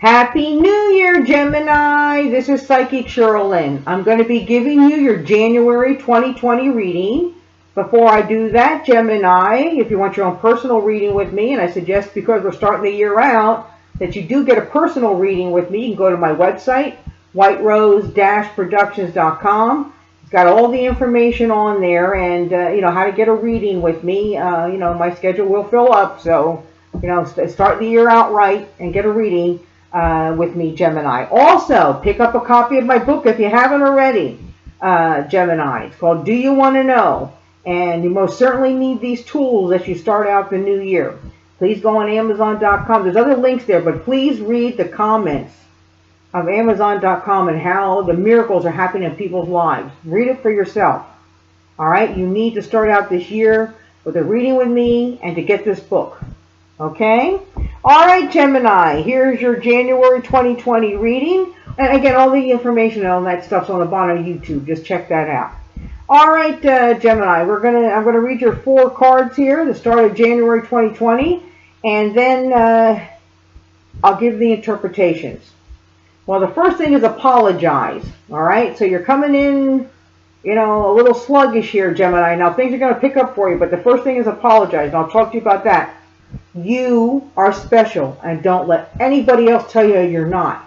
Happy New Year, Gemini! This is Psychic Cheryl Lynn. I'm going to be giving you your January 2020 reading. Before I do that, Gemini, if you want your own personal reading with me, and I suggest because we're starting the year out, that you do get a personal reading with me, you can go to my website, whiterose-productions.com. It's got all the information on there and, how to get a reading with me. My schedule will fill up, so, start the year out right and get a reading with me, Gemini. Also, pick up a copy of my book if you haven't already, Gemini. It's called Do You Want to Know? And you most certainly need these tools as you start out the new year. Please go on Amazon.com. There's other links there, but please read the comments of Amazon.com and how the miracles are happening in people's lives. Read it for yourself. All right? You need to start out this year with a reading with me and to get this book. Okay? All right, Gemini, here's your January 2020 reading. And again, all the information and all that stuff's on the bottom of YouTube. Just check that out. All right, Gemini, I'm gonna read your 4 cards here, the start of January 2020, and then I'll give the interpretations. Well, the first thing is apologize. All right, so you're coming in, a little sluggish here, Gemini. Now things are gonna pick up for you, but the first thing is apologize, and I'll talk to you about that. You are special, and don't let anybody else tell you you're not.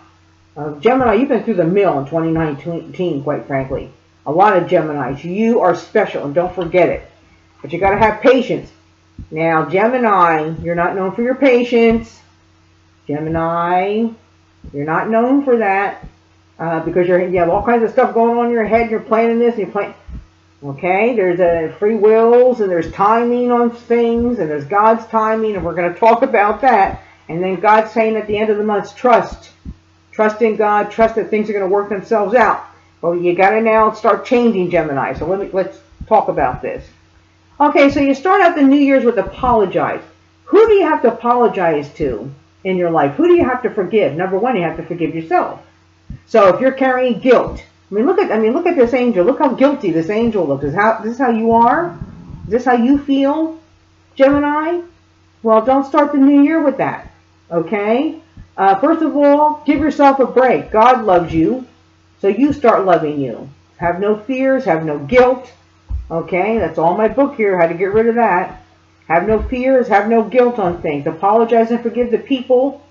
Gemini, you've been through the mill in 2019, quite frankly. A lot of Geminis. You are special, and don't forget it. But you got to have patience. Now, Gemini, you're not known for your patience. Gemini, you're not known for that because you have all kinds of stuff going on in your head. You're planning this, and you're planning. Okay, there's free wills, and there's timing on things, and there's God's timing, and we're going to talk about that. And then God's saying at the end of the month, trust. Trust in God. Trust that things are going to work themselves out. Well, you got to now start changing, Gemini. So let's talk about this. Okay, so you start out the New Year's with apologize. Who do you have to apologize to in your life? Who do you have to forgive? Number one, you have to forgive yourself. So if you're carrying guilt, look at this angel. Look how guilty this angel looks. Is this how you are? Is this how you feel, Gemini? Well, don't start the new year with that. Okay? First of all, give yourself a break. God loves you, so you start loving you. Have no fears. Have no guilt. Okay? That's all my book here. How to get rid of that. Have no fears. Have no guilt on things. Apologize and forgive the people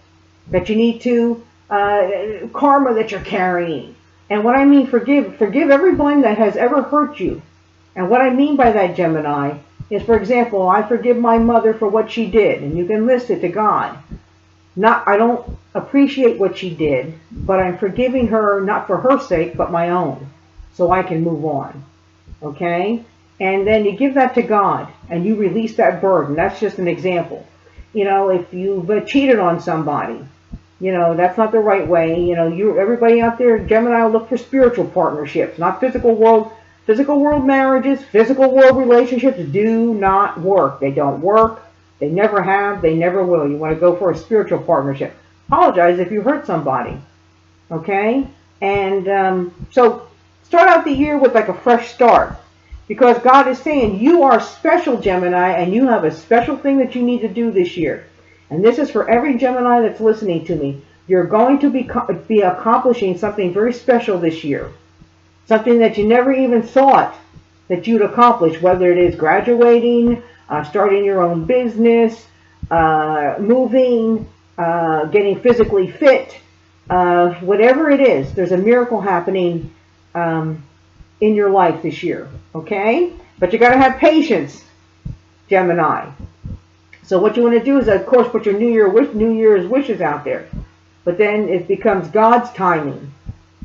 that you need to. Karma that you're carrying. And what I mean forgive everyone that has ever hurt you. And what I mean by that, Gemini, is, for example, I forgive my mother for what she did, and you can list it to God. I don't appreciate what she did, but I'm forgiving her not for her sake, but my own, so I can move on. Okay? And then you give that to God, and you release that burden. That's just an example. If you've cheated on somebody, that's not the right way. Everybody out there, Gemini, will look for spiritual partnerships, not physical world. Physical world marriages, physical world relationships do not work. They don't work. They never have. They never will. You want to go for a spiritual partnership. Apologize if you hurt somebody. Okay? And so start out the year with like a fresh start. Because God is saying you are special, Gemini, and you have a special thing that you need to do this year. And this is for every Gemini that's listening to me. You're going to be accomplishing something very special this year. Something that you never even thought that you'd accomplish, whether it is graduating, starting your own business, moving, getting physically fit, whatever it is, there's a miracle happening in your life this year, okay? But you got to have patience, Gemini. So what you want to do is, of course, put your New Year's wishes out there. But then it becomes God's timing,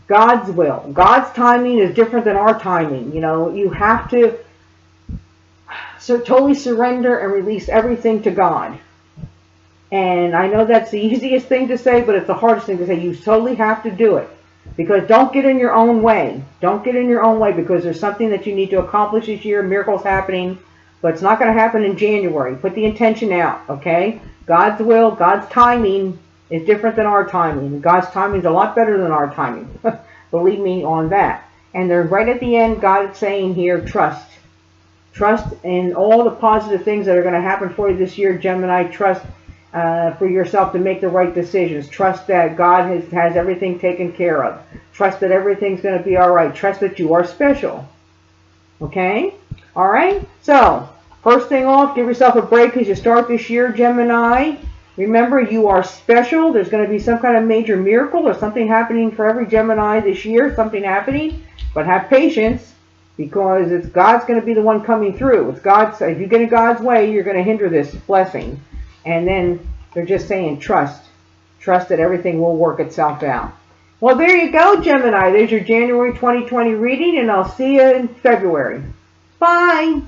God's will. God's timing is different than our timing. You have to totally surrender and release everything to God. And I know that's the easiest thing to say, but it's the hardest thing to say. You totally have to do it. Because don't get in your own way. Don't get in your own way, because there's something that you need to accomplish this year. Miracles happening. But it's not going to happen in January. Put the intention out, okay? God's will, God's timing is different than our timing. God's timing is a lot better than our timing. Believe me on that. And then right at the end, God is saying here, trust. Trust in all the positive things that are going to happen for you this year, Gemini. Trust for yourself to make the right decisions. Trust that God has everything taken care of. Trust that everything's going to be all right. Trust that you are special. Okay? All right? So, first thing off, give yourself a break as you start this year, Gemini. Remember, you are special. There's going to be some kind of major miracle or something happening for every Gemini this year, something happening. But have patience, because it's God's going to be the one coming through. It's God's. If you get in God's way, you're going to hinder this blessing. And then they're just saying trust. Trust that everything will work itself out. Well, there you go, Gemini. There's your January 2020 reading, and I'll see you in February. Bye.